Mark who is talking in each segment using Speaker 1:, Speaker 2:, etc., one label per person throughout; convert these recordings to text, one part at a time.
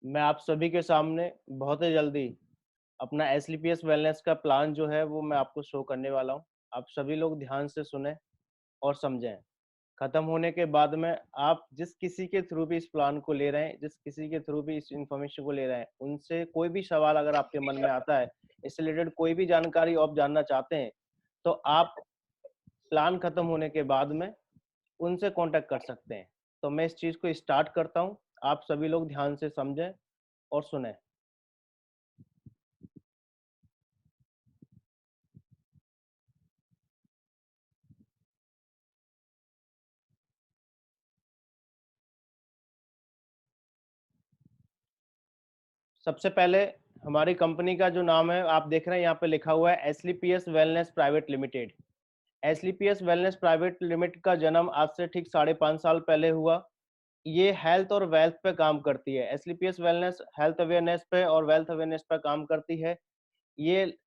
Speaker 1: मैं आप सभी के सामने बहुत ही जल्दी अपना एसलीपीएस वेलनेस का प्लान जो है वो मैं आपको शो करने वाला हूँ। आप सभी लोग ध्यान से सुनें और समझें। खत्म होने के बाद में आप जिस किसी के थ्रू भी इस प्लान को ले रहे हैं, जिस किसी के थ्रू भी इस इन्फॉर्मेशन को ले रहे हैं, उनसे कोई भी सवाल अगर आपके मन में आता है, इससे रिलेटेड कोई भी जानकारी आप जानना चाहते हैं, तो आप प्लान खत्म होने के बाद में उनसे कॉन्टैक्ट कर सकते हैं। तो मैं इस चीज़ को स्टार्ट करता हूँ। आप सभी लोग ध्यान से समझें और सुनें। सबसे पहले हमारी कंपनी का जो नाम है आप देख रहे हैं यहाँ पे लिखा हुआ है SLPS wellness private limited. SLPS wellness private limited का जन्म आज से ठीक 5.5 साल पहले हुआ। ये हेल्थ और वेल्थ पे काम करती है। एसलीपीएस वेलनेस हेल्थ अवेयरनेस पे और वेल्थ अवेयरनेस पे काम करती है। ये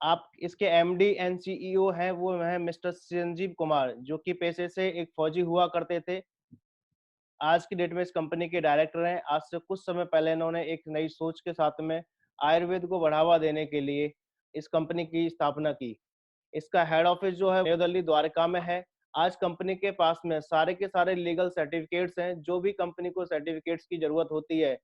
Speaker 1: आप इसके एमडी एंड सीईओ हैं वो हैं मिस्टर संजीव कुमार, जो कि पेशे से एक फौजी हुआ करते थे। आज की डेट में इस कंपनी के डायरेक्टर हैं। आज से कुछ समय पहले इन्होंने एक नई सोच के साथ में आयुर्वेद को बढ़ावा देने के लिए इस कंपनी की स्थापना की। इसका हेड ऑफिस जो है न्यू दिल्ली द्वारका में है। आज कंपनी के पास में सारे के सारे लीगल सर्टिफिकेट्स हैं। जो भी कंपनी को सर्टिफिकेट्स की जरूरत होती है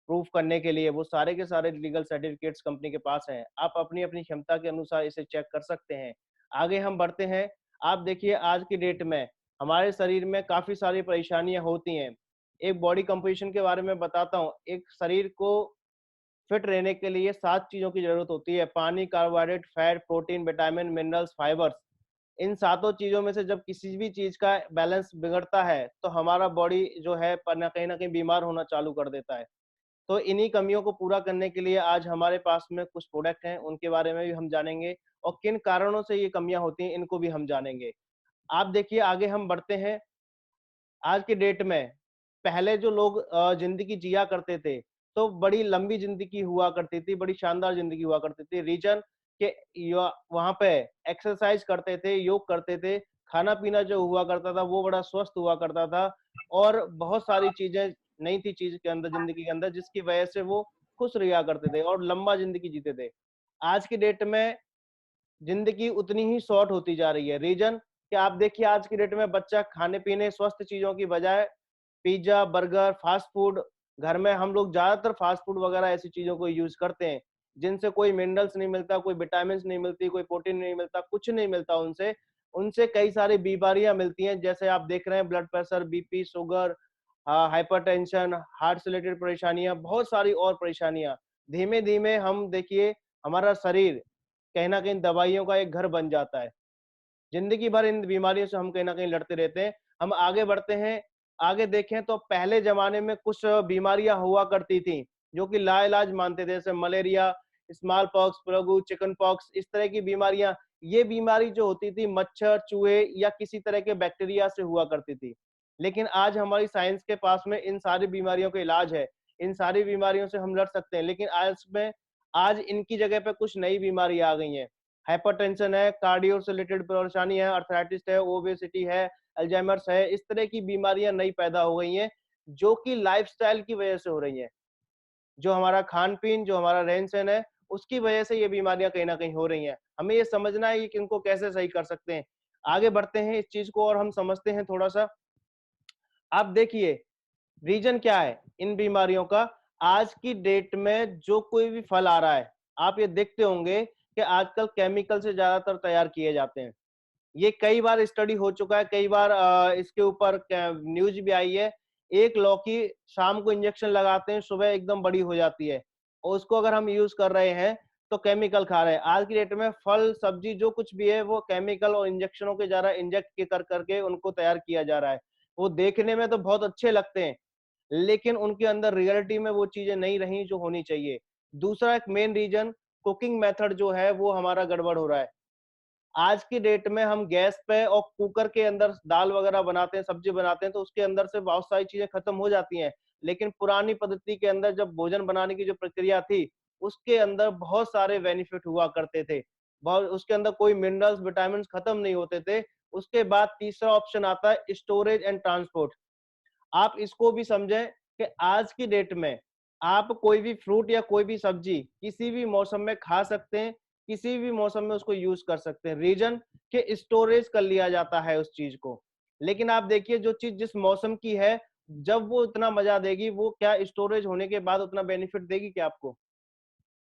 Speaker 1: प्रूफ करने के लिए, वो सारे के सारे लीगल सर्टिफिकेट्स कंपनी के पास हैं। आप अपनी अपनी क्षमता के अनुसार इसे चेक कर सकते हैं। आगे हम बढ़ते हैं। आप देखिए आज की डेट में हमारे शरीर में काफी सारी परेशानियां होती हैं। एक बॉडी कंपोजिशन के बारे में बताता हूँ। एक शरीर को फिट रहने के लिए 7 चीजों की जरूरत होती है: पानी, carbohydrate, fat, protein, vitamin, minerals, fibres. इन सातों चीजों में से जब किसी भी चीज का बैलेंस बिगड़ता है तो हमारा बॉडी जो है ना कहीं बीमार होना चालू कर देता है। तो इन्हीं कमियों को पूरा करने के लिए आज हमारे पास में कुछ प्रोडक्ट हैं, उनके बारे में भी हम जानेंगे और किन कारणों से ये कमियां होती हैं इनको भी हम जानेंगे। आप देखिए आगे हम बढ़ते हैं। आज की डेट में पहले जो लोग जिंदगी जिया करते थे तो बड़ी लंबी जिंदगी हुआ करती थी, बड़ी शानदार जिंदगी हुआ करती थी। रीजन के वहां पे एक्सरसाइज करते थे, योग करते थे, खाना पीना जो हुआ करता था वो बड़ा स्वस्थ हुआ करता था और बहुत सारी चीजें नहीं थी चीज के अंदर, जिंदगी के अंदर, जिसकी वजह से वो खुश रहा करते थे और लंबा जिंदगी जीते थे। आज की डेट में जिंदगी उतनी ही शॉर्ट होती जा रही है। रीजन कि आप देखिए आज की डेट में बच्चा खाने पीने स्वस्थ चीजों की बजाय पिज्जा, बर्गर, फास्ट फूड, घर में हम लोग ज्यादातर फास्ट फूड वगैरह ऐसी चीजों को यूज करते हैं जिनसे कोई मिनरल्स नहीं मिलता, कोई विटामिन नहीं मिलती, कोई प्रोटीन नहीं मिलता, कुछ नहीं मिलता उनसे। उनसे कई सारी बीमारियां मिलती हैं, जैसे आप देख रहे हैं blood pressure, BP, sugar, hypertension, heart से रिलेटेड परेशानियां, बहुत सारी और परेशानियां। धीमे धीमे हम देखिए हमारा शरीर कहीं ना कहीं दवाइयों का एक घर बन जाता है। जिंदगी भर इन बीमारियों से हम कहीं ना कहीं लड़ते रहते हैं। हम आगे बढ़ते हैं। आगे देखें तो पहले जमाने में कुछ बीमारियां हुआ करती थी जो कि लाइलाज मानते थे, जैसे malaria, smallpox, plague, chickenpox, इस तरह की बीमारियां। ये बीमारी जो होती थी मच्छर, चूहे या किसी तरह के बैक्टीरिया से हुआ करती थी। लेकिन आज हमारी साइंस के पास में इन सारी बीमारियों का इलाज है। इन सारी बीमारियों से हम लड़ सकते हैं। लेकिन आज इनकी जगह पे कुछ नई बीमारी आ गई हैं। हाइपरटेंशन है, कार्डियो से रिलेटेड परेशानी है, अर्थराइटिस है, ओबेसिटी है, अल्जाइमर्स है। इस तरह की बीमारियां नई पैदा हो गई हैं जो कि लाइफस्टाइल की वजह से हो रही हैं। जो हमारा खान-पीन, जो हमारा रहन-सहन है, उसकी वजह से ये बीमारियां कहीं न कहीं हो रही हैं। हमें ये समझना है कि इनको कैसे सही कर सकते हैं। आगे बढ़ते हैं इस चीज़ को और हम समझते हैं थोड़ा-सा। आप देखिए रीजन क्या है इन बीमारियों का। आज की डेट में जो कोई भी फल आ रहा है, आप ये देखते होंगे कि आजकल केमिकल से ज्यादातर तैयार किए जाते हैं। ये कई बार स्टडी हो चुका है, कई बार इसके ऊपर न्यूज भी आई है। एक लौकी शाम को इंजेक्शन लगाते हैं, सुबह एकदम बड़ी हो जाती है और उसको अगर हम यूज कर रहे हैं तो केमिकल खा रहे हैं। आज की डेट में फल सब्जी जो कुछ भी है वो केमिकल और इंजेक्शनों के द्वारा इंजेक्ट कर करके उनको तैयार किया जा रहा है। वो देखने में तो बहुत अच्छे लगते हैं लेकिन उनके अंदर रियलिटी में वो चीजें नहीं रही जो होनी चाहिए। दूसरा एक मेन रीजन, कुकिंग मेथड जो है वो हमारा गड़बड़ हो रहा है। आज की डेट में हम गैस पे और कुकर के अंदर दाल वगैरह बनाते हैं, सब्जी बनाते हैं तो उसके अंदर से बहुत सारी चीजें खत्म हो जाती हैं। लेकिन पुरानी पद्धति के अंदर जब भोजन बनाने की जो प्रक्रिया थी उसके अंदर बहुत सारे बेनिफिट हुआ करते थे। बहुत उसके अंदर कोई मिनरल्स, विटामिन खत्म नहीं होते थे। उसके बाद तीसरा ऑप्शन आता है स्टोरेज एंड ट्रांसपोर्ट। आप इसको भी समझें कि आज की डेट में आप कोई भी फ्रूट या कोई भी सब्जी किसी भी मौसम में खा सकते हैं, किसी भी मौसम में उसको यूज कर सकते हैं। रीजन कि स्टोरेज कर लिया जाता है उस चीज को। लेकिन आप देखिए जो चीज जिस मौसम की है, जब वो इतना मजा देगी, वो क्या स्टोरेज होने के बाद उतना बेनिफिट देगी क्या आपको?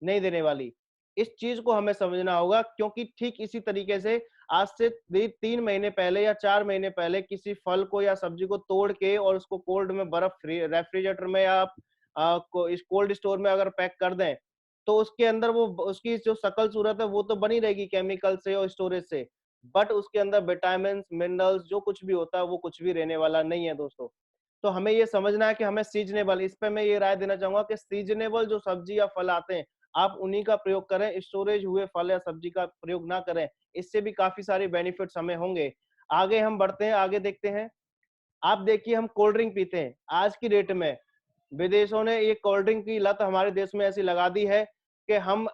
Speaker 1: नहीं देने वाली। इस चीज को हमें समझना होगा, क्योंकि ठीक इसी तरीके से आज से 3 महीने पहले या 4 महीने पहले किसी फल को या सब्जी को तोड़ के और उसको कोल्ड में बर्फ रेफ्रिजरेटर में या आप इस कोल्ड स्टोर में अगर पैक कर दें, तो उसके अंदर वो उसकी जो शकल सूरत है वो तो बनी रहेगी केमिकल से और स्टोरेज से, बट उसके अंदर विटामिन मिनरल्स जो कुछ भी होता है वो कुछ भी रहने वाला नहीं है दोस्तों। तो हमें ये समझना है कि हमें सीजनेबल, इस पे मैं ये राय देना चाहूंगा कि सीजनेबल जो सब्जी या फल आते हैं आप उन्हीं का प्रयोग करें, स्टोरेज हुए फल या सब्जी का प्रयोग ना करें। इससे भी काफी सारे बेनिफिट्स हमें होंगे। आगे हम बढ़ते हैं, आगे देखते हैं। आप देखिए हम कोल्ड ड्रिंक पीते हैं आज की डेट में, विदेशों ने ये कोल्ड ड्रिंक की लत हमारे देश में ऐसी लगा दी है कि हम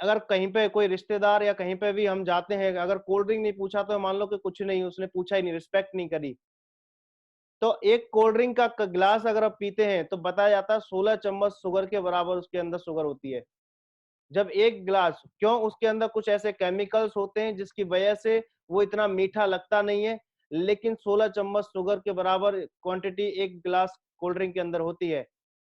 Speaker 1: अगर कहीं पे कोई रिश्तेदार या कहीं पे भी हम जाते हैं, अगर कोल्ड ड्रिंक नहीं पूछा तो मान लो कि कुछ नहीं, उसने पूछा ही नहीं, रिस्पेक्ट नहीं करी। तो एक कोल्ड ड्रिंक का गिलास अगर आप पीते हैं तो बताया जाता है 16 चम्मच शुगर के बराबर उसके अंदर शुगर होती है। जब एक गिलास, क्यों? उसके अंदर कुछ ऐसे केमिकल्स होते हैं जिसकी वजह से वो इतना मीठा लगता नहीं है, लेकिन 16 चम्मच शुगर के बराबर क्वांटिटी एक गिलास कोल्ड ड्रिंक के अंदर होती है।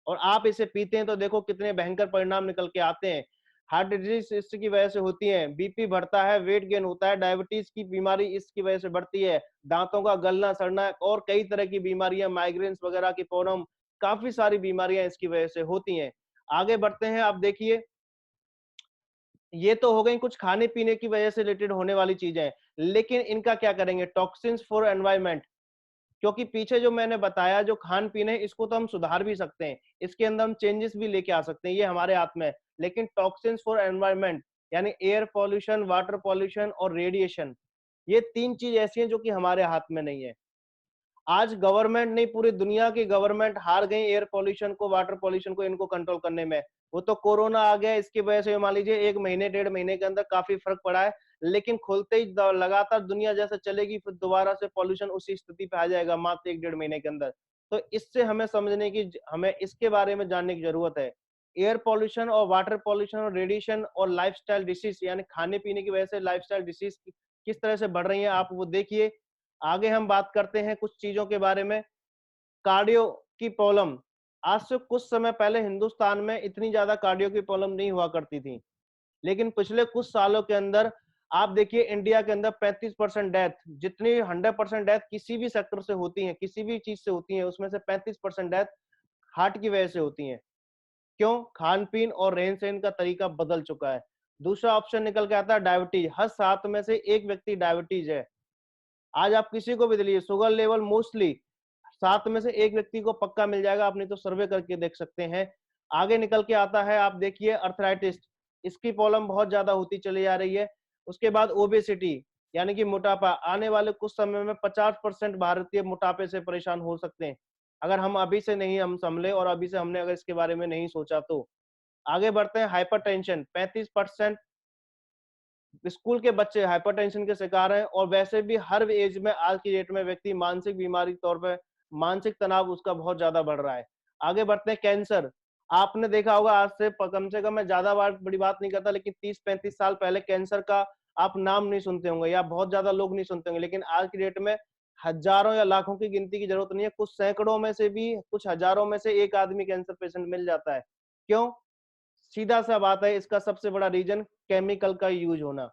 Speaker 1: और आप इसे पीते हैं तो देखो कितने भयंकर परिणाम निकल के आते हैं। हार्ट डिजीज इसकी वजह से होती है, बीपी बढ़ता है, वेट गेन होता है, डायबिटीज की बीमारी इसकी वजह से बढ़ती है, दांतों का गलना सड़ना और कई तरह की बीमारियां, माइग्रेन्स वगैरह की प्रॉब्लम, काफी सारी बीमारियां इसकी वजह से होती हैं। आगे बढ़ते हैं, आप देखिए ये तो हो गई कुछ खाने पीने की वजह से रिलेटेड होने वाली चीजें, लेकिन इनका क्या करेंगे? टॉक्सिन्स फॉर एनवायरमेंट, क्योंकि पीछे जो मैंने बताया जो खान पीन है इसको तो हम सुधार भी सकते हैं, इसके अंदर हम चेंजेस भी लेके आ सकते हैं, ये हमारे हाथ में है। लेकिन टॉक्सिन्स फॉर एनवायरमेंट यानी एयर पॉल्यूशन, वाटर पॉल्यूशन और रेडिएशन, ये 3 चीज ऐसी हैं जो कि हमारे हाथ में नहीं है। आज गवर्नमेंट नहीं, पूरी दुनिया की गवर्नमेंट हार गई एयर पॉल्यूशन को, वाटर पॉल्यूशन को इनको कंट्रोल करने में। वो तो कोरोना आ गया, इसकी वजह से मान लीजिए 1 महीने 1.5 महीने के अंदर काफी फर्क पड़ा है, लेकिन खुलते ही लगातार दुनिया जैसे चलेगी फिर दोबारा से पॉल्यूशन उसी स्थिति पे आ जाएगा मात्र 1-1.5 महीने के अंदर। तो इससे हमें समझने की, हमें इसके बारे में जानने की जरूरत है। एयर पॉल्यूशन और वाटर पॉल्यूशन और रेडिएशन और लाइफस्टाइल डिसीज यानी खाने पीने की वजह से लाइफस्टाइल डिसीज किस तरह से बढ़ रही है आप वो देखिए। आगे हम बात करते हैं कुछ चीजों के बारे में। कार्डियो की प्रॉब्लम, आज से कुछ समय पहले हिंदुस्तान में इतनी ज्यादा कार्डियो की प्रॉब्लम नहीं हुआ करती थी, लेकिन पिछले कुछ सालों के अंदर आप देखिए इंडिया के अंदर 35% डेथ, जितनी 100% डेथ किसी भी सेक्टर से होती है, किसी भी चीज से होती है, उसमें से 35% डेथ हार्ट की वजह से होती है। क्यों? खान पीन और रहन सहन का तरीका बदल चुका है। दूसरा ऑप्शन निकल के आता है डायबिटीज, हर 7 में से एक व्यक्ति डायबिटीज है। आज आप किसी को भी दिलिए शुगर लेवल मोस्टली 7 में से एक व्यक्ति को पक्का मिल जाएगा, आप नहीं तो सर्वे करके देख सकते हैं। आगे निकल के आता है, आप देखिए अर्थराइटिस, इसकी प्रॉब्लम बहुत ज्यादा होती चली जा रही है। उसके बाद ओबेसिटी यानी कि मोटापा, आने वाले कुछ समय में 50% भारतीय मोटापे से परेशान हो सकते हैं अगर हम अभी से नहीं हम संभले और अभी से हमने अगर इसके बारे में नहीं सोचा तो। आगे बढ़ते हैं, हाइपरटेंशन, 35% स्कूल के बच्चे हाइपरटेंशन के शिकार हैं और वैसे भी हर एज में आज की डेट में व्यक्ति मानसिक बीमारी के तौर पे मानसिक तनाव उसका बहुत ज्यादा बढ़ रहा है। आगे बढ़ते हैं, कैंसर, आपने देखा होगा आज से कम से कम, मैं ज्यादा बार बड़ी बात नहीं करता, लेकिन 30-35 साल पहले कैंसर का आप नाम नहीं सुनते होंगे या बहुत ज्यादा लोग नहीं सुनते होंगे, लेकिन आज की डेट में हजारों या लाखों की गिनती की जरूरत नहीं है, कुछ सैकड़ों में से भी, कुछ हजारों में से एक आदमी कैंसर पेशेंट मिल जाता है। क्यों? सीधा सा बात है, इसका सबसे बड़ा रीजन केमिकल का यूज होना।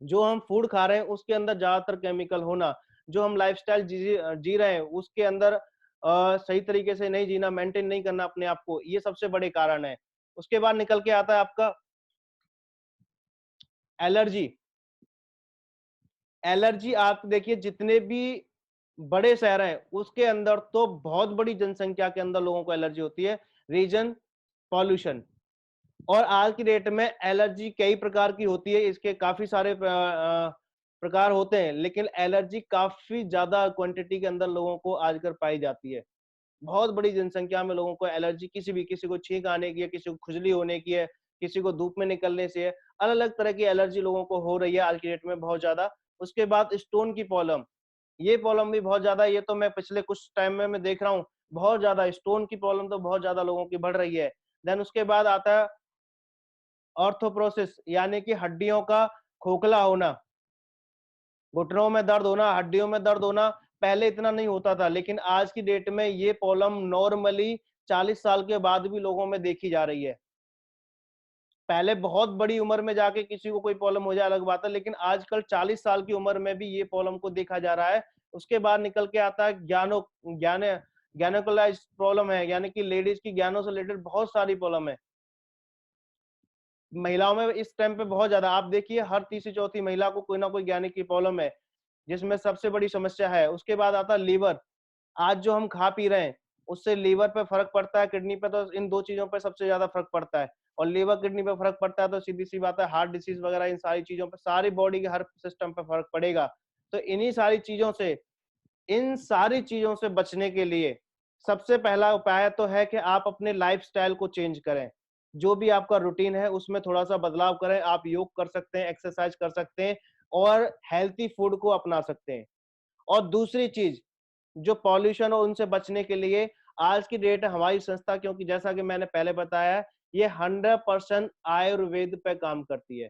Speaker 1: जो हम फूड खा रहे हैं उसके अंदर ज्यादातर केमिकल होना, जो हम लाइफस्टाइल जी रहे हैं उसके अंदर सही तरीके से नहीं जीना, मेंटेन नहीं करना अपने आप को, ये सबसे बड़े कारण है। उसके बाद निकल के आता है आपका एलर्जी। एलर्जी आप देखिए जितने भी बड़े शहर हैं उसके अंदर तो बहुत बड़ी जनसंख्या के अंदर लोगों को एलर्जी होती है। Reason pollution. और आज की डेट में एलर्जी कई प्रकार की होती है, इसके काफी सारे प्रकार होते हैं, लेकिन एलर्जी काफी ज्यादा क्वांटिटी के अंदर लोगों को आजकल पाई जाती है। बहुत बड़ी जनसंख्या में लोगों को एलर्जी, किसी को छींक आने की है, किसी को खुजली होने की है, किसी को धूप में निकलने से है, अलग अलग तरह की एलर्जी लोगों को हो रही है आज की डेट में बहुत ज्यादा। उसके बाद स्टोन की प्रॉब्लम, ये प्रॉब्लम भी बहुत ज्यादा है, ये तो मैं पिछले कुछ टाइम में मैं देख रहा हूँ बहुत ज्यादा स्टोन की प्रॉब्लम तो बहुत ज्यादा लोगों की बढ़ रही है। देन उसके बाद आता है ऑर्थोप्रोसिस, यानी कि हड्डियों का खोखला होना, घुटनों में दर्द होना, हड्डियों में दर्द होना। पहले इतना नहीं होता था, लेकिन आज की डेट में ये प्रॉब्लम नॉर्मली 40 साल के बाद भी लोगों में देखी जा रही है। पहले बहुत बड़ी उम्र में जाके किसी को कोई प्रॉब्लम हो जाए अलग बात है, लेकिन आजकल 40 साल की उम्र में भी ये प्रॉब्लम को देखा जा रहा है। उसके बाद निकल के आता है ग्यानोकोलाइज प्रॉब्लम है, यानी कि लेडीज की ज्ञानों से रिलेटेड बहुत सारी प्रॉब्लम है। महिलाओं में इस टाइम पे बहुत ज्यादा, आप देखिए हर तीसरी चौथी महिला को कोई ना कोई ज्ञान की प्रॉब्लम है, जिसमें सबसे बड़ी समस्या है। उसके बाद आता है लीवर। आज जो हम खा पी रहे हैं उससे लीवर पे फर्क पड़ता है, किडनी पे, तो इन दो चीजों पे सबसे ज्यादा फर्क पड़ता है। और लीवर किडनी पे फर्क पड़ता है तो सीधी सी बात है हार्ट डिसीज वगैरह, इन सारी चीजों पे, सारी बॉडी के हर सिस्टम पे फर्क पड़ेगा। तो इन्हीं सारी चीजों से, इन सारी चीजों से बचने के लिए सबसे पहला उपाय तो है कि आप अपने लाइफस्टाइल को चेंज करें। जो भी आपका रूटीन है उसमें थोड़ा सा बदलाव करें। आप योग कर सकते हैं, एक्सरसाइज कर सकते हैं और हेल्थी फूड को अपना सकते हैं। और दूसरी चीज, जो पॉल्यूशन हो उनसे बचने के लिए आज की डेट हमारी संस्था, क्योंकि जैसा कि मैंने पहले बताया, ये 100% आयुर्वेद पे काम करती है।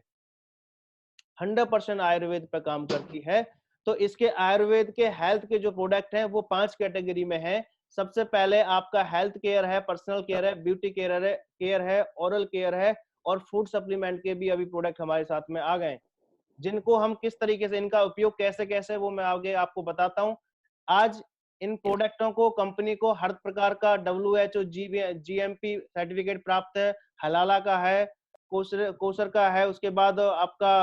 Speaker 1: 100% आयुर्वेद पे काम करती है। तो इसके आयुर्वेद के हेल्थ के जो प्रोडक्ट हैं वो 5 कैटेगरी में है। सबसे पहले आपका हेल्थ केयर है, पर्सनल केयर है, ब्यूटी केयर है, ओरल केयर है, और फूड सप्लीमेंट के भी अभी प्रोडक्ट हमारे साथ में आ गए हैं, जिनको हम किस तरीके से, इनका उपयोग कैसे कैसे, वो मैं आगे आपको बताता हूँ। आज इन प्रोडक्टों को, कंपनी को हर प्रकार का WHO GMP सर्टिफिकेट प्राप्त है, हलाला का है, कोसर का है, उसके बाद आपका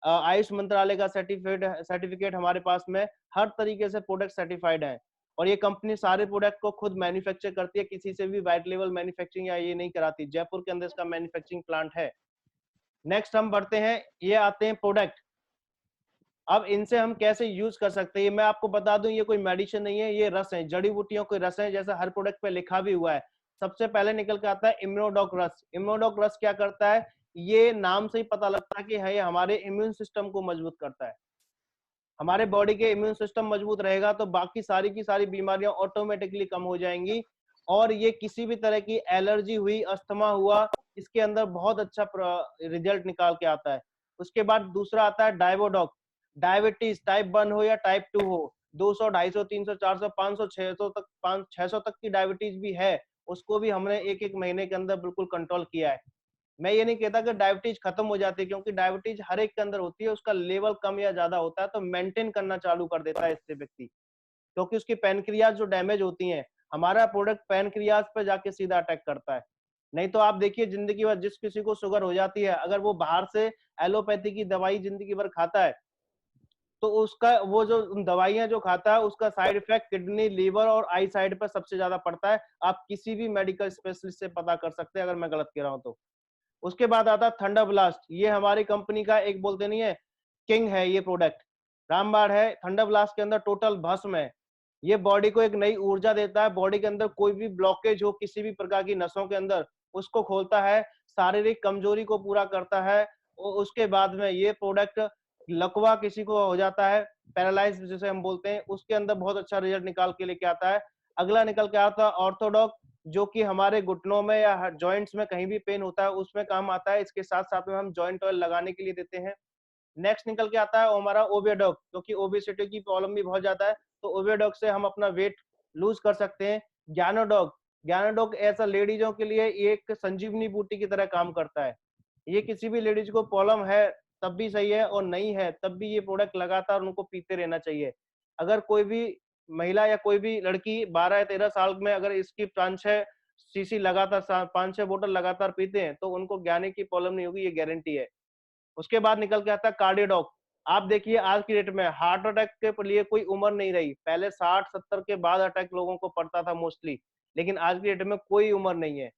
Speaker 1: आयुष मंत्रालय का सर्टिफिकेट हमारे पास में, हर तरीके से प्रोडक्ट सर्टिफाइड है। और ये कंपनी सारे प्रोडक्ट को खुद मैन्युफैक्चर करती है, किसी से भी वाइट लेवल मैन्युफैक्चरिंग या ये नहीं कराती। जयपुर के अंदर इसका मैन्युफैक्चरिंग प्लांट है। नेक्स्ट हम बढ़ते हैं, ये आते हैं प्रोडक्ट। अब इनसे हम कैसे यूज कर सकते हैं, ये मैं आपको बता दूं, ये कोई मेडिसिन नहीं है, ये रस है, जड़ी बूटियों के रस है, जैसा हर प्रोडक्ट पे लिखा भी हुआ है। सबसे पहले निकल के आता है इम्यूनोडॉक रस। इम्यूनोडॉक रस क्या करता है, ये नाम से ही पता लगता है कि है, ये हमारे इम्यून सिस्टम को मजबूत करता है। हमारे बॉडी के इम्यून सिस्टम मजबूत रहेगा तो बाकी सारी की सारी बीमारियां ऑटोमेटिकली कम हो जाएंगी। और ये किसी भी तरह की एलर्जी हुई, अस्थमा हुआ, इसके अंदर बहुत अच्छा रिजल्ट निकाल के आता है। उसके बाद दूसरा आता है डायवोडॉक। डायबिटीज टाइप 1 हो या टाइप 2 हो, 200, 250, 300, 400, 500, 600 तक, 600 तक की डायबिटीज भी है, उसको भी हमने एक एक महीने के अंदर बिल्कुल कंट्रोल किया है। मैं ये नहीं कहता कि डायबिटीज खत्म हो जाती है, क्योंकि डायबिटीज हर एक के अंदर होती है, उसका लेवल कम या ज्यादा होता है, तो मेंटेन करना चालू कर देता है इससे व्यक्ति, क्योंकि उसकी पैनक्रियाज जो डैमेज होती हैं, हमारा प्रोडक्ट पैनक्रियाज पे जाके सीधा अटैक करता है। नहीं तो आप देखिए जिंदगी भर जिस किसी को शुगर हो जाती है, अगर वो बाहर से एलोपैथी की दवाई जिंदगी भर खाता है, तो उसका वो जो दवाइयां जो खाता है उसका साइड इफेक्ट किडनी, लीवर और आई साइड पर सबसे ज्यादा पड़ता है। आप किसी भी मेडिकल स्पेशलिस्ट से पता कर सकते हैं अगर मैं गलत कह रहा हूं तो। उसके बाद आता है थंडर ब्लास्ट। ये हमारी कंपनी का एक, बोलते नहीं है, किंग है ये प्रोडक्ट, रामबाण है। थंडर ब्लास्ट के अंदर टोटल भस्म है। ये बॉडी को एक नई ऊर्जा देता है, बॉडी के अंदर कोई भी ब्लॉकेज हो किसी भी प्रकार की नसों के अंदर, उसको खोलता है, शारीरिक कमजोरी को पूरा करता है। उसके बाद में ये प्रोडक्ट, लकवा किसी को हो जाता है, पैरालाइज जिसे हम बोलते हैं, उसके अंदर बहुत अच्छा रिजल्ट निकाल के लेके आता है। अगला निकल के आता है ऑर्थोडॉक, जो कि हमारे घुटनों में या जॉइंट्स में कहीं भी पेन होता है उसमें काम आता है। इसके साथ साथ में हम जॉइंट ऑयल लगाने के लिए देते हैं। नेक्स्ट निकल के आता है हमारा ओबियोडॉक, क्योंकि ओबेसिटी की प्रॉब्लम भी बहुत ज्यादा है, तो ओबियोडॉक से हम अपना वेट लूज कर सकते हैं। ज्ञानोडॉक, ज्ञानोडॉक ऐसा लेडीजों के लिए एक संजीवनी बूटी की तरह काम करता है। ये किसी भी लेडीज को प्रॉब्लम है तब भी सही है, और नहीं है तब भी ये प्रोडक्ट लगातार उनको पीते रहना चाहिए। अगर कोई भी महिला या कोई भी लड़की 12 या 13 साल में अगर इसकी 5-6 सीसी लगातार, 5-6 बोतल लगातार पीते हैं, तो उनको ज्ञाने की प्रॉब्लम नहीं होगी, ये गारंटी है। उसके बाद निकल के आता है कार्डियोडॉक। आप देखिए आज की डेट में हार्ट अटैक के लिए कोई उम्र नहीं रही। पहले 60-70 के बाद अटैक लोगों को पड़ता था मोस्टली, लेकिन आज की डेट में कोई उम्र नहीं है।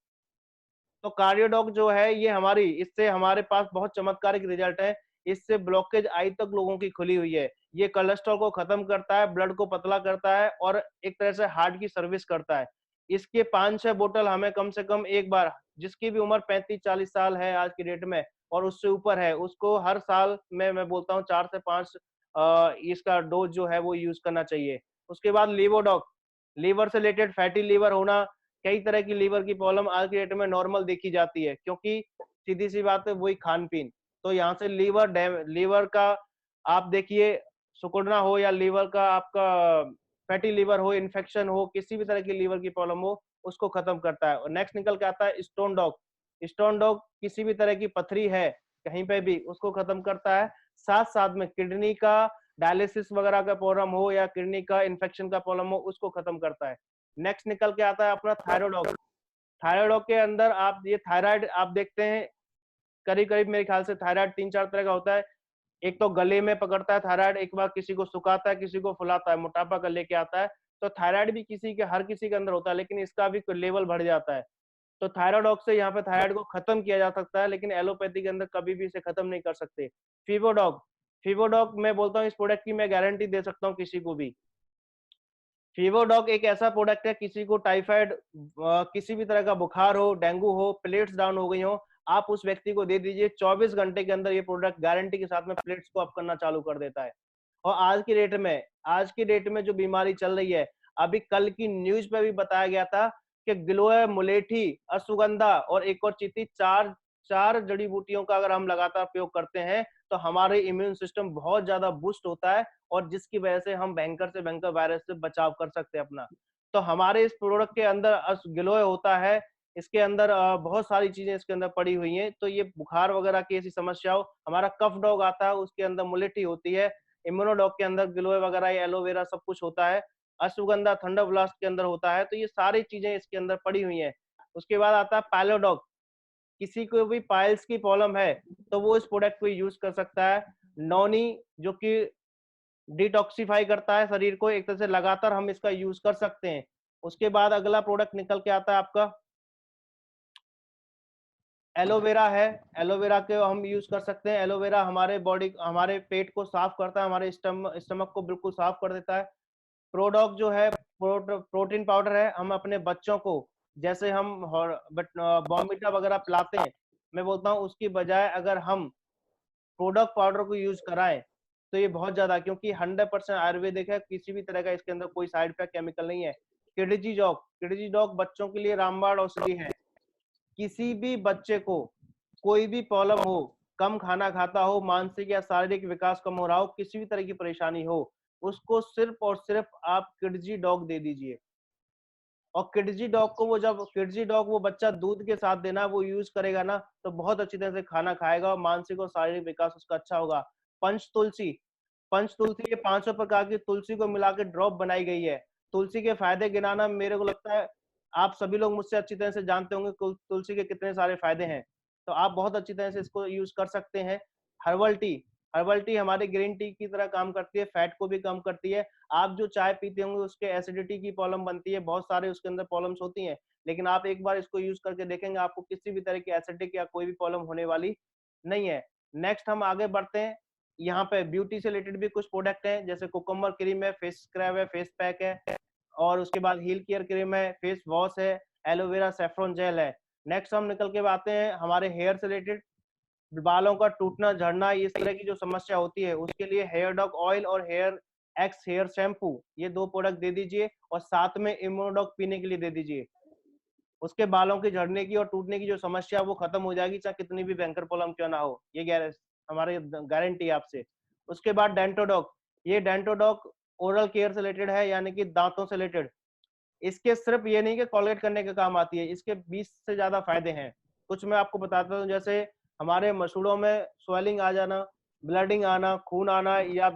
Speaker 1: तो कार्डियोडॉक जो है ये हमारी, इससे हमारे पास बहुत चमत्कारिक रिजल्ट है। इससे ब्लॉकेज आई तक लोगों की खुली हुई है। ये कोलेस्ट्रॉल को खत्म करता है, ब्लड को पतला करता है, और एक तरह से हार्ट की सर्विस करता है। इसके 5-6 बोतल हमें कम से कम एक बार, जिसकी भी उम्र 35-40 साल है आज की डेट में और उससे ऊपर है, उसको हर साल में मैं बोलता हूँ 4 से 5 इसका डोज जो है वो यूज करना चाहिए। उसके बाद लीवोडॉक, लीवर से रिलेटेड फैटी लीवर होना, कई तरह की लीवर की प्रॉब्लम आज की डेट में नॉर्मल देखी जाती है, क्योंकि सीधी सी बात है वही खान पीन। तो यहाँ से लीवर का आप देखिए सिकुड़ना हो या लीवर का आपका फैटी लीवर हो, इन्फेक्शन हो, किसी भी तरह की लीवर की प्रॉब्लम हो, उसको खत्म करता है। और नेक्स्ट निकल के आता है स्टोन डॉग। स्टोन डॉग किसी भी तरह की पथरी है कहीं पे भी, उसको खत्म करता है। साथ साथ में किडनी का डायलिसिस वगैरह का प्रॉब्लम हो या किडनी का इन्फेक्शन का प्रॉब्लम हो, उसको खत्म करता है। नेक्स्ट निकल के आता है अपना थायराइड। थायराइड के अंदर आप ये थायराइड आप देखते हैं करीब करीब मेरे ख्याल से थायराइड 3-4 तरह का होता है। एक तो गले में पकड़ता है थायराइड, एक बार किसी को सुखाता है, किसी को फुलाता है, मोटापा कर लेके आता है। तो थायराइड भी हर किसी के अंदर होता है, लेकिन इसका भी लेवल बढ़ जाता है। तो थायराइड से यहाँ पे थायराइड को खत्म किया जा सकता है, लेकिन एलोपैथी के अंदर कभी भी इसे खत्म नहीं कर सकते। फीवोडॉग, फीवोडॉग मैं बोलता हूँ इस प्रोडक्ट की मैं गारंटी दे सकता हूँ किसी को भी। फीवोडॉग एक ऐसा प्रोडक्ट है, किसी को टाइफाइड किसी भी तरह का बुखार हो, डेंगू हो, प्लेट्स डाउन हो गई हो, आप उस व्यक्ति को दे दीजिए, 24 घंटे के अंदर ये प्रोडक्ट गारंटी के साथ में प्लेट्स को अप करना चालू कर देता है। और आज की डेट में जो बीमारी चल रही है, अभी कल की न्यूज पे भी बताया गया था कि गिलोय, मुलेठी, अश्वगंधा और एक और चीती, चार चार जड़ी बूटियों का अगर हम लगातार प्रयोग करते हैं तो हमारे इम्यून सिस्टम बहुत ज्यादा बूस्ट होता है, और जिसकी वजह से हम भयंकर से भयंकर वायरस से बचाव कर सकते हैं अपना। तो हमारे इस प्रोडक्ट के अंदर गिलोय होता है, इसके अंदर बहुत सारी चीजें इसके अंदर पड़ी हुई हैं। तो ये बुखार वगैरह की ऐसी समस्या हो, हमारा कफ डॉग आता है, उसके अंदर मुलेठी होती है। इम्यूनोडॉग के अंदर गिलोय वगैरह, एलोवेरा सब कुछ होता है। अश्वगंधा थंडर ब्लास्ट के अंदर होता है। तो ये सारी चीजें इसके अंदर पड़ी हुई हैं। उसके बाद आता है पाइलोडॉग। किसी को भी पाइल्स की प्रॉब्लम है तो वो इस प्रोडक्ट को यूज कर सकता है। नौनी, जो कि डिटॉक्सिफाई करता है शरीर को, एक तरह से लगातार हम इसका यूज कर सकते हैं। उसके बाद अगला प्रोडक्ट निकल के आता है आपका एलोवेरा है। एलोवेरा के हम यूज कर सकते हैं। एलोवेरा हमारे पेट को साफ करता है, हमारे स्टमक को बिल्कुल साफ कर देता है। प्रोडॉग जो है प्रोटीन पाउडर है, हम अपने बच्चों को जैसे हम बॉर्नविटा वगैरह पिलाते हैं, मैं बोलता हूँ उसकी बजाय अगर हम प्रोडक्ट पाउडर को यूज कराएं तो ये बहुत ज्यादा, क्योंकि 100% आयुर्वेदिक है, किसी भी तरह का इसके अंदर कोई साइड इफेक्ट केमिकल नहीं है। किडजी डॉग बच्चों के लिए रामबाण औषधि है। किसी भी बच्चे को कोई भी प्रॉब्लम हो, कम खाना खाता हो, मानसिक या शारीरिक विकास कम हो रहा हो, किसी भी तरह की परेशानी हो, उसको सिर्फ और सिर्फ आप किडजी डॉग दे दीजिए। और किडजी डॉग वो बच्चा दूध के साथ देना वो यूज करेगा ना, तो बहुत अच्छी तरह से खाना खाएगा और मानसिक और शारीरिक विकास उसका अच्छा होगा। पंचतुलसी, पंचतुलसी ये 500 प्रकार की तुलसी को मिला के ड्रॉप बनाई गई है। तुलसी के फायदे गिनाना मेरे को लगता है आप सभी लोग मुझसे अच्छी तरह से जानते होंगे तुलसी के कितने सारे फायदे हैं। तो आप बहुत अच्छी तरह से इसको यूज कर सकते हैं। हर्बल टी, हर्बल टी हमारी ग्रीन टी की तरह काम करती है, फैट को भी कम करती है। आप जो चाय पीते होंगे उसके एसिडिटी की प्रॉब्लम बनती है, बहुत सारे उसके अंदर प्रॉब्लम्स होती हैं, लेकिन आप एक बार इसको यूज करके देखेंगे आपको किसी भी तरह की एसिडिक या कोई भी प्रॉब्लम होने वाली नहीं है। नेक्स्ट हम आगे बढ़ते हैं। यहाँ पे ब्यूटी से रिलेटेड भी कुछ प्रोडक्ट हैं, जैसे कुकुम्बर क्रीम है, फेस स्क्रब है, फेस पैक है, और उसके बाद हील केयर क्रीम है, फेस वॉश है, एलोवेरा सेफ्रॉन जेल है। नेक्स्ट हम निकल के आते हैं हमारे हेयर से रिलेटेड, बालों का टूटना, झड़ना, इस तरह की जो समस्या होती है उसके लिए हेयर डॉग ऑयल और हेयर शैम्पू, ये 2 प्रोडक्ट दे दीजिए, और साथ में इम्यूनोडॉग पीने के लिए दे दीजिए। उसके बालों की झड़ने की और टूटने की जो समस्या वो खत्म हो जाएगी, चाहे कितनी भी भयंकर प्रॉब्लम क्यों ना हो, ये हमारे गारंटी है आपसे। उसके बाद डेंटोडॉग, ये डेंटोडॉग ओरल केयर से रिलेटेड है, यानी कि दांतों से रिलेटेड। इसके सिर्फ ये नहीं कि कोलगेट करने के काम आती है, इसके 20 से ज्यादा फायदे हैं। कुछ मैं आपको बताता हूँ, जैसे हमारे मसूड़ों में स्वेलिंग आ जाना, ब्लडिंग आना, खून आना, या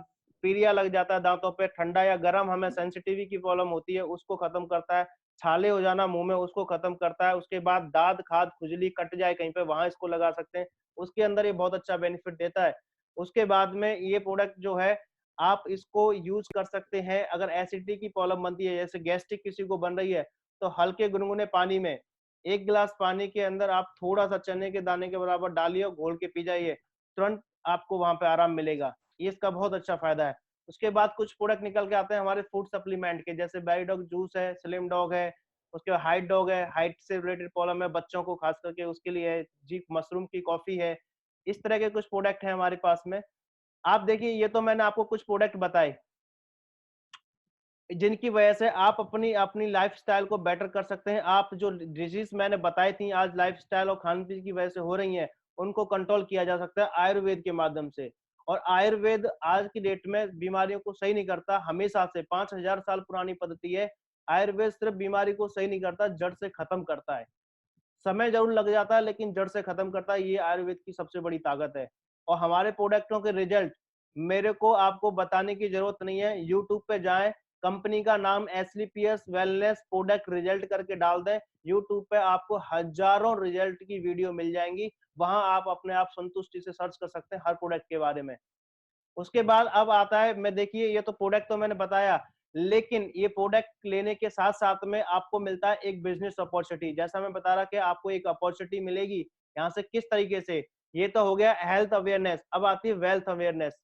Speaker 1: पीलिया लग जाता है दांतों पे, ठंडा या गर्म हमें सेंसिटिविटी की प्रॉब्लम होती है, उसको खत्म करता है। छाले हो जाना मुंह में, उसको खत्म करता है। उसके बाद दाद खाद खुजली कट जाए कहीं पे, वहां इसको लगा सकते हैं, उसके अंदर ये बहुत अच्छा बेनिफिट देता है। उसके बाद में ये प्रोडक्ट जो है आप इसको यूज कर सकते हैं अगर एसिडिटी की प्रॉब्लम बनती है, जैसे गैस्ट्रिक किसी को बन रही है, तो हल्के गुनगुने पानी में 1 गिलास पानी के अंदर आप थोड़ा सा चने के दाने के बराबर डालिए और घोल के पी जाइए, तुरंत आपको वहां पे आराम मिलेगा। ये इसका बहुत अच्छा फायदा है। उसके बाद कुछ प्रोडक्ट निकल के आते हैं हमारे फूड सप्लीमेंट के, जैसे बैरीडॉग जूस है, स्लिम डॉग है, उसके बाद हाइट डॉग है, हाइट से रिलेटेड प्रॉब्लम है बच्चों को खास करके उसके लिए है, जी मशरूम की कॉफी है। इस तरह के कुछ प्रोडक्ट है हमारे पास में। आप देखिए, ये तो मैंने आपको कुछ प्रोडक्ट बताए, जिनकी वजह से आप अपनी अपनी लाइफस्टाइल को बेटर कर सकते हैं। आप जो डिजीज मैंने बताई थी आज लाइफस्टाइल और खान पीन की वजह से हो रही हैं, उनको कंट्रोल किया जा सकता है आयुर्वेद के माध्यम से। और आयुर्वेद आज की डेट में बीमारियों को सही नहीं करता, हमेशा से 5000 साल पुरानी पद्धति है। आयुर्वेद सिर्फ बीमारी को सही नहीं करता, जड़ से खत्म करता है। समय जरूर लग जाता है लेकिन जड़ से खत्म करता है, ये आयुर्वेद की सबसे बड़ी ताकत है। और हमारे प्रोडक्टों के रिजल्ट मेरे को आपको बताने की जरूरत नहीं है, यूट्यूब पे जाएं, कंपनी का नाम एसलीपीएस वेलनेस प्रोडक्ट रिजल्ट करके डाल दें, यूट्यूब पे आपको हजारों रिजल्ट की वीडियो मिल जाएंगी। वहां आप अपने आप संतुष्टि से सर्च कर सकते हैं हर प्रोडक्ट के बारे में। उसके बाद अब आता है, मैं देखिए ये तो प्रोडक्ट तो मैंने बताया, लेकिन ये प्रोडक्ट लेने के साथ साथ में आपको मिलता है एक बिजनेस अपॉर्चुनिटी। जैसा मैं बता रहा कि आपको एक अपॉर्चुनिटी मिलेगी यहाँ से किस तरीके से। ये तो हो गया हेल्थ अवेयरनेस, अब आती है वेल्थ अवेयरनेस।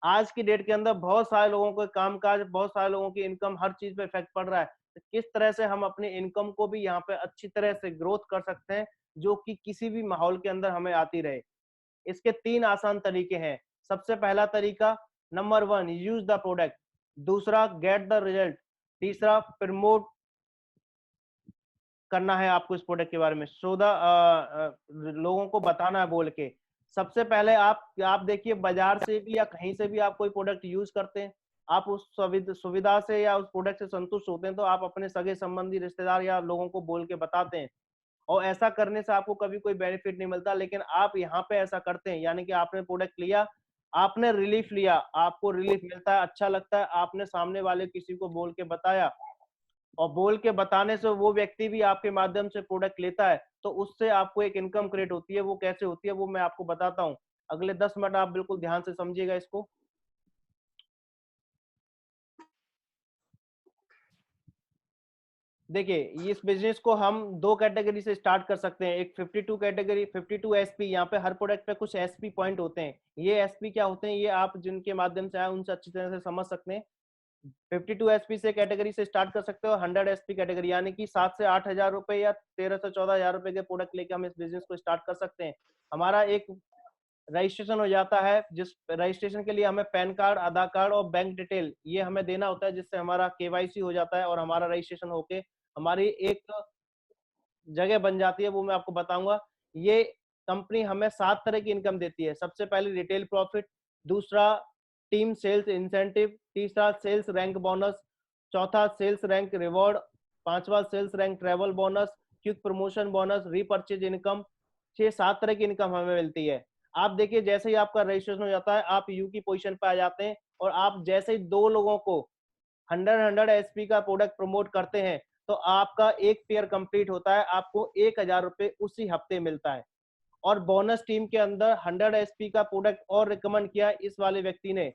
Speaker 1: आज की डेट के अंदर बहुत सारे लोगों को कामकाज, बहुत सारे लोगों की इनकम, हर चीज पे इफेक्ट पड़ रहा है। तो किस तरह से हम अपनी इनकम को भी यहाँ पे अच्छी तरह से ग्रोथ कर सकते हैं, जो कि किसी भी माहौल के अंदर हमें आती रहे। इसके 3 आसान तरीके हैं। सबसे पहला तरीका, नंबर 1 यूज द प्रोडक्ट, दूसरा गेट द रिजल्ट, तीसरा प्रमोट करना है आपको इस प्रोडक्ट के बारे में, लोगों को बताना है बोल के। सबसे पहले आप देखिए बाजार से भी या कहीं से भी आप कोई प्रोडक्ट यूज करते हैं, आप उस सुविधा से या उस प्रोडक्ट से संतुष्ट होते हैं तो आप अपने सगे संबंधी रिश्तेदार या लोगों को बोल के बताते हैं। और ऐसा करने से आपको कभी कोई बेनिफिट नहीं मिलता, लेकिन आप यहाँ पे ऐसा करते हैं, यानी कि आपने प्रोडक्ट लिया, आपने रिलीफ लिया, आपको रिलीफ मिलता है, अच्छा लगता है, आपने सामने वाले किसी को बोल के बताया, और बोल के बताने से वो व्यक्ति भी आपके माध्यम से प्रोडक्ट लेता है, तो उससे आपको एक इनकम क्रिएट होती है। वो कैसे होती है वो मैं आपको बताता हूँ। अगले 10 मिनट आप बिल्कुल ध्यान से समझिएगा इसको। देखिए इस बिजनेस को हम 2 कैटेगरी से स्टार्ट कर सकते हैं। एक 52 कैटेगरी, 52 एसपी, यहाँ पे हर प्रोडक्ट पे कुछ एसपी पॉइंट होते हैं। ये एसपी क्या होते हैं, ये आप जिनके माध्यम से आए उनसे अच्छी तरह से समझ सकते हैं। 52 एसपी से कैटेगरी से स्टार्ट कर सकते हो, 100 एसपी कैटेगरी, यानी कि 7 से 8 हजार रुपए या 13 से 14 हजार रुपए के प्रोडक्ट लेके हम इस बिजनेस को स्टार्ट कर सकते हैं। हमारा एक रजिस्ट्रेशन हो जाता है, जिस रजिस्ट्रेशन के लिए हमें पैन कार्ड, आधार कार्ड और बैंक डिटेल ये हमें देना होता है, जिससे हमारा केवाईसी हो जाता है और हमारा रजिस्ट्रेशन होके हमारी एक जगह बन जाती है, वो मैं आपको बताऊंगा। ये कंपनी हमें 7 तरह की इनकम देती है। सबसे पहले रिटेल प्रॉफिट, दूसरा टीम सेल्स इंसेंटिव, तीसरा सेल्स रैंक बोनस, चौथा सेल्स रैंक रिवॉर्ड, पांचवा sales rank travel bonus, quick promotion bonus, repurchase income. 6-7 तरह की इनकम हमें मिलती है। आप देखिए जैसे ही आपका रजिस्ट्रेशन हो जाता है, आप यू की पोजीशन पे आ जाते हैं, और आप जैसे ही 2 लोगों को 100 एसपी का प्रोडक्ट प्रमोट करते हैं, तो आपका एक पेयर कंप्लीट होता है, आपको 1000 रुपए उसी हफ्ते मिलता है। और बोनस टीम के अंदर 100 एसपी का प्रोडक्ट और रिकमेंड किया इस वाले व्यक्ति ने,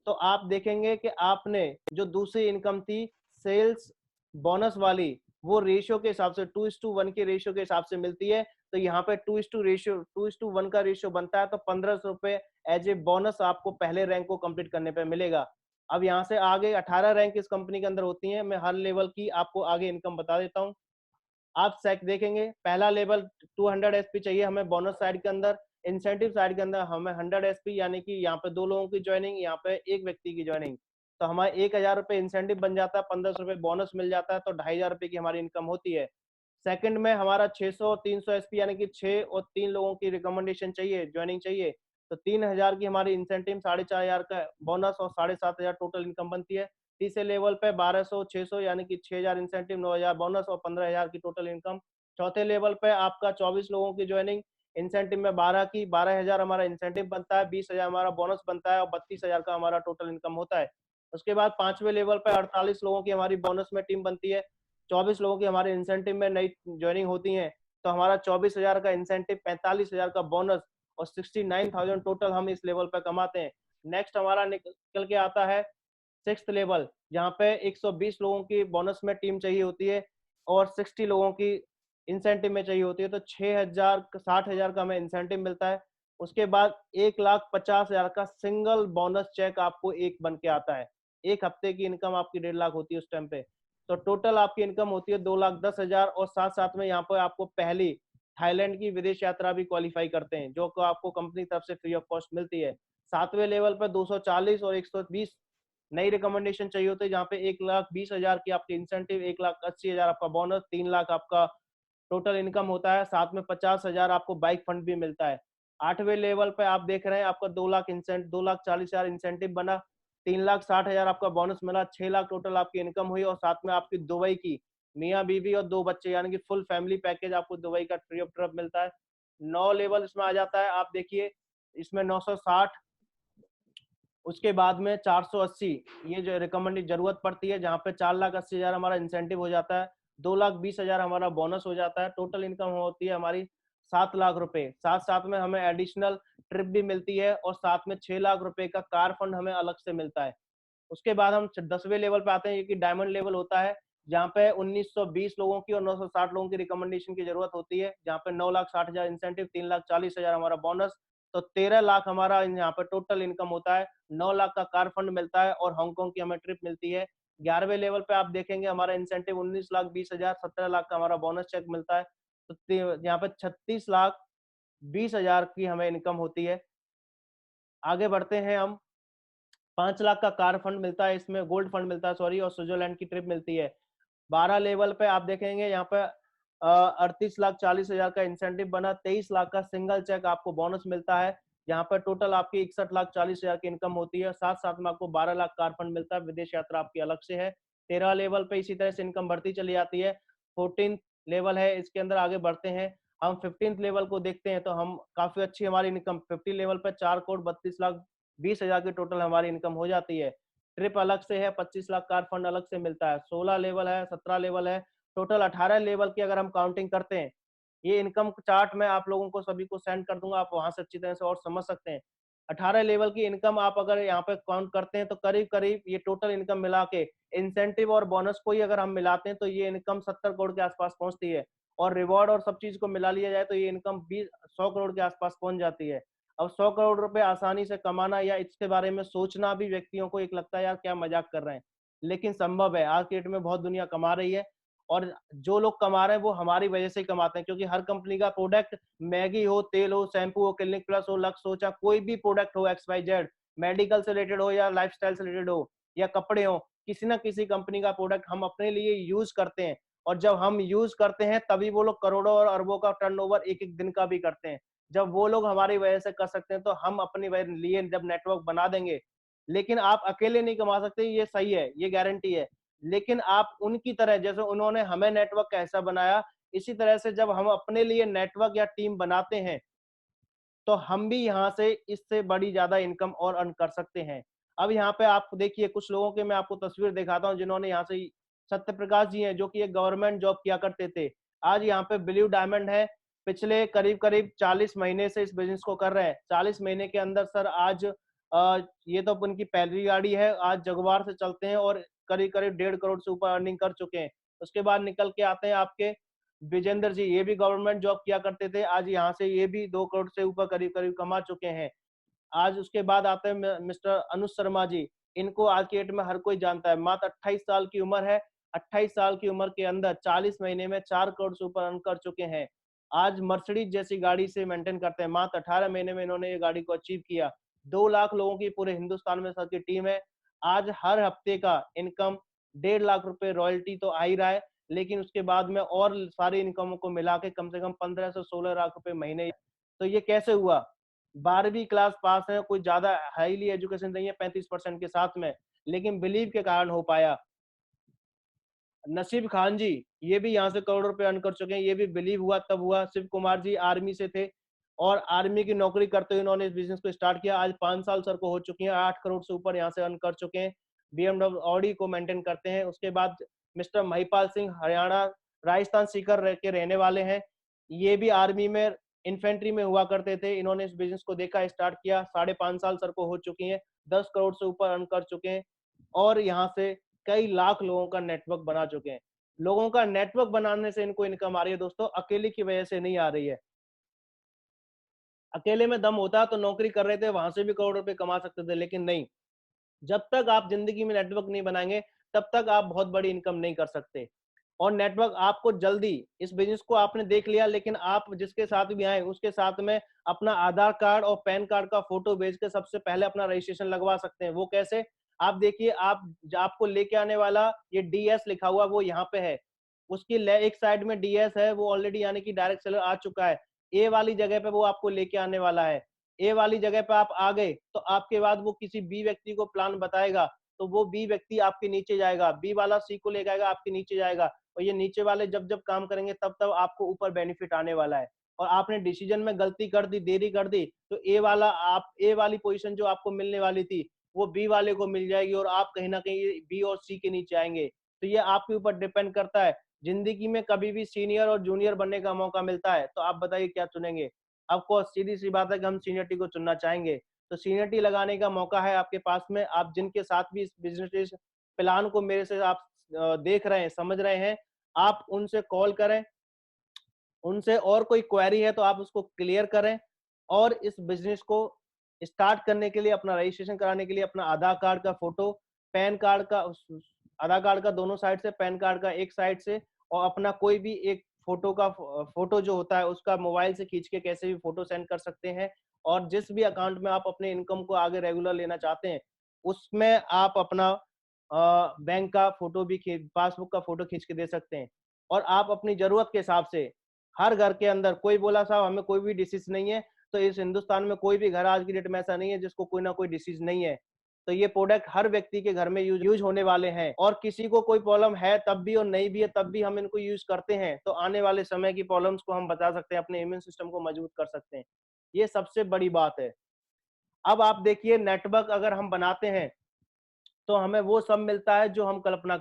Speaker 1: तो आप देखेंगे कि आपने जो दूसरी इनकम थी सेल्स बोनस वाली, वो रेशियो के हिसाब से 2:1 के रेशियो के हिसाब से मिलती है। तो यहाँ पे 2:1 का रेशियो बनता है, तो 1500 रुपए एज ए बोनस आपको पहले रैंक को कंप्लीट करने पे मिलेगा। अब यहाँ से आगे 18 रैंक इस कंपनी के अंदर होती हैं, मैं हर लेवल की आपको आगे इनकम बता देता हूँ। आप सेक देखेंगे, पहला लेवल 200 एसपी चाहिए हमें बोनस साइड के अंदर, इंसेंटिव साइड के अंदर हमें 100 एसपी, यानी कि यहाँ पे 2 लोगों की ज्वाइनिंग, यहाँ पे एक व्यक्ति की ज्वाइनिंग, तो हमारा 1000 रुपए इंसेंटिव बन जाता है, 1500 रुपए बोनस मिल जाता है, तो 2500 रुपए की हमारी इनकम होती है। सेकंड में हमारा 600 और 300 एसपी, यानी कि 6 और 3 लोगों की रिकमेंडेशन चाहिए, ज्वाइनिंग चाहिए, तो 3000 की हमारी इंसेंटिव, 4500 का बोनस और 7500 टोटल इनकम बनती है। तीसरे लेवल पे 1200, 600 यानी कि 6000 इंसेंटिव, 9000 बोनस और 15000 की टोटल इनकम। चौथे लेवल पे आपका 24 लोगों की ज्वाइनिंग, इंसेंटिव में 12 की, 12000 हमारा इंसेंटिव बनता है, 20000 हमारा बोनस बनता है और 32000 का हमारा टोटल इनकम होता है। उसके बाद पांचवें लेवल पे 48 लोगों की हमारी बोनस में टीम बनती है, 24 लोगों की हमारे इंसेंटिव में नई ज्वाइनिंग होती है, तो हमारा 24000 का इंसेंटिव, 45000 का बोनस और 69,000 टोटल हम इस लेवल पे कमाते हैं। नेक्स्ट हमारा निकल के आता है 6th लेवल, जहाँ पे 120 लोगों की बोनस में टीम चाहिए होती है और 60 लोगों की इंसेंटिव में चाहिए होती है, तो 6000 60,000 का हमें इंसेंटिव मिलता है। उसके बाद 1,50,000 का सिंगल बोनस चेक आपको एक बन के आता है। एक हफ्ते की इनकम आपकी 1.5 लाख होती है उस टाइम पे, तो टोटल आपकी इनकम होती है 2,10,000। और साथ साथ में यहाँ पर आपको पहली थाईलैंड की विदेश यात्रा भी क्वालिफाई करते हैं, जो आपको कंपनी तरफ से फ्री ऑफ कॉस्ट मिलती है। 7वें लेवल पर 240 और 120 नई रिकमेंडेशन चाहिए होती है, जहाँ पे 1,20,000 की आपकी इंसेंटिव, 1,80,000 आपका बोनस, 3 लाख आपका टोटल इनकम होता है, साथ में 50,000 आपको बाइक फंड भी मिलता है। 8वें लेवल पे आप देख रहे हैं आपका 2,40,000 इंसेंटिव बना, 3,60,000 आपका बोनस मिला, 6 लाख टोटल आपकी इनकम हुई और साथ में आपकी दुबई की मियाँ बीवी और 2 बच्चे यानी कि फुल फैमिली पैकेज आपको दुबई का फ्री ऑफ ट्रिप मिलता है। 9 लेवल इसमें आ जाता है, आप देखिए इसमें 960, उसके बाद में 480 ये जो रिकमेंडेड जरूरत पड़ती है, जहाँ पे 4,80,000 हमारा इंसेंटिव हो जाता है, 2,20,000 हमारा बोनस हो जाता है, टोटल इनकम होती है हमारी 7 लाख रुपए। साथ साथ में हमें एडिशनल ट्रिप भी मिलती है और साथ में 6 लाख रुपए का कार फंड हमें अलग से मिलता है। उसके बाद हम 10वें लेवल पे आते हैं, ये कि डायमंड लेवल होता है, जहाँ पे 1920 लोगों की और 960 लोगों की रिकमेंडेशन की जरूरत होती है, जहाँ पे 9,60,000 इंसेंटिव, 3,40,000 हमारा बोनस, तो 13 लाख हमारा यहाँ पे टोटल इनकम होता है। 9 लाख का कार फंड मिलता है और हांगकांग की हमें ट्रिप मिलती है। 11वें लेवल पे आप देखेंगे हमारा इंसेंटिव 19,20,000, 17 लाख का हमारा बोनस चेक मिलता है, तो यहाँ पे 36,20,000 की हमें इनकम होती है। आगे बढ़ते हैं हम, 5 लाख का कार फंड मिलता है, इसमें गोल्ड फंड मिलता है सॉरी, और स्विट्जरलैंड की ट्रिप मिलती है। 12 लेवल पे आप देखेंगे यहाँ पे 38,40,000 का इंसेंटिव बना, 23 लाख का सिंगल चेक आपको बोनस मिलता है, यहाँ पर टोटल आपकी 61,40,000 की इनकम होती है। साथ साथ में आपको 12 लाख कार फंड मिलता है, विदेश यात्रा आपकी अलग से है। 13 लेवल पे इसी तरह से इनकम बढ़ती चली जाती है। 14th लेवल है, इसके अंदर आगे बढ़ते हैं हम, 15th लेवल को देखते हैं तो हम काफी अच्छी हमारी इनकम 50 लेवल पे 4,32,20,000 की टोटल हमारी इनकम हो जाती है। ट्रिप अलग से है, 25 लाख कार फंड अलग से मिलता है। 16 लेवल है, 17 लेवल है, टोटल 18 लेवल की अगर हम काउंटिंग करते हैं, ये इनकम चार्ट मैं आप लोगों को सभी को सेंड कर दूंगा, आप वहां से अच्छी तरह से और समझ सकते हैं। 18 लेवल की इनकम आप अगर यहाँ पे काउंट करते हैं तो करीब करीब ये टोटल इनकम मिला के इंसेंटिव और बोनस को ही अगर हम मिलाते हैं तो ये इनकम 70 करोड़ के आसपास पहुंचती है, और रिवॉर्ड और सब चीज को मिला लिया जाए तो ये इनकम 100 करोड़ के आसपास पहुंच जाती है। अब 100 करोड़ रुपए आसानी से कमाना या इसके बारे में सोचना भी व्यक्तियों को एक लगता है यार क्या मजाक कर रहे हैं, लेकिन संभव है। आज के डेट में बहुत दुनिया कमा रही है, और जो लोग कमा रहे हैं वो हमारी वजह से ही कमाते हैं, क्योंकि हर कंपनी का प्रोडक्ट, मैगी हो, तेल हो, शैम्पू हो, क्लिनिक प्लस हो, लक्स हो, चाहे कोई भी प्रोडक्ट हो, XYZ, मेडिकल से रिलेटेड हो या लाइफस्टाइल से रिलेटेड हो या कपड़े हो, किसी ना किसी कंपनी का प्रोडक्ट हम अपने लिए यूज करते हैं। और जब हम यूज करते हैं तभी वो लोग करोड़ों और अरबों का टर्नओवर एक एक दिन का भी करते हैं। जब वो लोग हमारी वजह से कर सकते हैं तो हम अपनी लिए जब नेटवर्क बना देंगे, लेकिन आप अकेले नहीं कमा सकते, ये सही है, ये गारंटी है, लेकिन आप उनकी तरह, जैसे उन्होंने हमें नेटवर्क कैसा बनाया, इसी तरह से जब हम अपने लिए नेटवर्क या टीम बनाते हैं तो हम भी यहाँ से इससे बड़ी ज्यादा इनकम और अर्न कर सकते हैं। अब यहाँ पे आप देखिए कुछ लोगों के मैं आपको तस्वीर दिखाता हूँ जिन्होंने यहाँ से, सत्यप्रकाश जी हैं जो कि एक गवर्नमेंट जॉब किया करते थे, आज यहाँ पे ब्लू डायमंड है, पिछले करीब करीब 40 महीने से इस बिजनेस को कर रहे हैं। 40 महीने के अंदर सर आज ये तो उनकी पहली गाड़ी है, आज जगुआर से चलते हैं और करीब करीब 1.5 करोड़ से ऊपर अर्निंग कर चुके हैं। उसके बाद निकल के आते हैं आपके विजेंद्र जी, ये भी गवर्नमेंट जॉब किया करते थे, आज यहाँ से ये भी 2 करोड़ से ऊपर करीब करीब कमा चुके हैं। आज उसके बाद आते हैं मिस्टर अनुज शर्मा जी, इनको आज की डेट में हर कोई जानता है, मात्र 28 साल की उम्र है, 28 साल की उम्र के अंदर 40 महीने में 4 करोड़ से ऊपर अर्न कर चुके हैं। आज मर्सिडीज जैसी गाड़ी से मेंटेन करते हैं, मात्र 18 महीने में इन्होंने ये गाड़ी को अचीव किया। 2 लाख लोगों की पूरे हिंदुस्तान में सर की टीम है। आज हर हफ्ते का इनकम 1.5 लाख रुपए रॉयल्टी तो आ ही रहा है, लेकिन उसके बाद में और सारी इनकमों को मिला के कम से कम 15 से 16 लाख रुपए महीने। तो ये कैसे हुआ? 12वीं क्लास पास है, कोई ज्यादा हाईली एजुकेशन नहीं है 35% के साथ में, लेकिन बिलीव के कारण हो पाया। नसीब खान जी, ये भी यहाँ से करोड़ रुपए अर्न कर चुके हैं, ये भी बिलीव हुआ तब हुआ। शिव कुमार जी आर्मी से थे और आर्मी की नौकरी करते हुए इन्होंने इस बिजनेस को स्टार्ट किया। आज 5 साल सर को हो चुकी हैं, 8 करोड़ से ऊपर यहाँ से अर्न कर चुके हैं। BMW ऑडी को मेंटेन करते हैं। उसके बाद मिस्टर महिपाल सिंह, हरियाणा राजस्थान सीकर के रहने वाले हैं, ये भी आर्मी में इन्फेंट्री में हुआ करते थे। इन्होंने इस बिजनेस को देखा, स्टार्ट किया, 5.5 साल सर को हो चुकी है, 10 करोड़ से ऊपर अर्न कर चुके हैं और यहाँ से कई लाख लोगों का नेटवर्क बना चुके हैं। लोगों का नेटवर्क बनाने से इनको इनकम आ रही है दोस्तों, अकेले की वजह से नहीं आ रही है। अकेले में दम होता तो नौकरी कर रहे थे वहां से भी करोड़ रुपए कमा सकते थे, लेकिन नहीं, जब तक आप जिंदगी में नेटवर्क नहीं बनाएंगे तब तक आप बहुत बड़ी इनकम नहीं कर सकते। और नेटवर्क आपको जल्दी, इस बिजनेस को आपने देख लिया, लेकिन आप जिसके साथ भी आए उसके साथ में अपना आधार कार्ड और पैन कार्ड का फोटो भेज के सबसे पहले अपना रजिस्ट्रेशन लगवा सकते हैं। वो कैसे? आप देखिए, आपको लेके आने वाला ये डीएस लिखा हुआ वो यहाँ पे है, उसकी एक साइड में डीएस है, वो ऑलरेडी यानी कि डायरेक्ट सेलर आ चुका है। ए वाली जगह पे वो आपको लेके आने वाला है। ए वाली जगह पे आप आ गए, तो आपके बाद वो किसी बी व्यक्ति को प्लान बताएगा, तो वो बी व्यक्ति आपके नीचे जाएगा, बी वाला सी को लेके आएगा, आपके नीचे जाएगा, और ये नीचे वाले जब-जब काम करेंगे तब-तब आपको ऊपर बेनिफिट आने वाला है। और आपने डिसीजन में गलती कर दी, देरी कर दी, तो ए वाली पोजीशन जो आपको मिलने वाली थी, वो बी वाले को मिल जाएगी और आप कहीं न कहीं बी और सी के नीचे आएँगे। तो ये आपके ऊपर डिपेंड करता है। ज़िंदगी में कभी भी सीनियर और जूनियर बनने का मौका मिलता है, तो आप बताइए क्या चुनेंगे? ऑफ कोर्स सीधी-सी बात है कि हम सीनियरिटी को चुनना चाहेंगे। तो सीनियरिटी लगाने का मौका है आपके पास में, आप जिनके साथ भी इस बिज़नेस प्लान को मेरे से आप देख रहे हैं, समझ रहे हैं, आप उनसे कॉल करें, उनसे और कोई क्वेरी है तो आप उसको क्लियर करें, और इस बिज़नेस को स्टार्ट करने के लिए, अपना रजिस्ट्रेशन कराने के लिए अपना आधार कार्ड का फ़ोटो, पैन कार्ड का आधार कार्ड का दोनों साइड से, पैन कार्ड का एक साइड से, और अपना कोई भी एक फ़ोटो जो होता है उसका मोबाइल से खींच के कैसे भी फ़ोटो सेंड कर सकते हैं। और जिस भी अकाउंट में आप अपने इनकम को आगे रेगुलर लेना चाहते हैं, उसमें आप अपना बैंक का फ़ोटो भी खी पासबुक का फ़ोटो खींच के दे सकते हैं। और आप अपनी ज़रूरत के हिसाब से हर घर के अंदर, कोई बोला साहब हमें कोई भी डिसीज़ नहीं है, तो इस हिंदुस्तान में कोई भी घर आज की डेट में ऐसा नहीं है जिसको कोई ना कोई डिसीज़ नहीं है। तो ये प्रोडक्ट हर व्यक्ति के घर में यूज़ होने वाले हैं, और किसी को कोई प्रॉब्लम है तब भी और नहीं भी है तब भी हम इनको यूज़ करते हैं, तो आने वाले समय की प्रॉब्लम्स को हम बचा सकते हैं, अपने इम्यून सिस्टम को मजबूत कर सकते हैं। ये सबसे बड़ी बात है। अब आप देखिए, नेटवर्क अगर हम बनाते हैं, तो हमें वो सब मिलता है जो हम कल्पना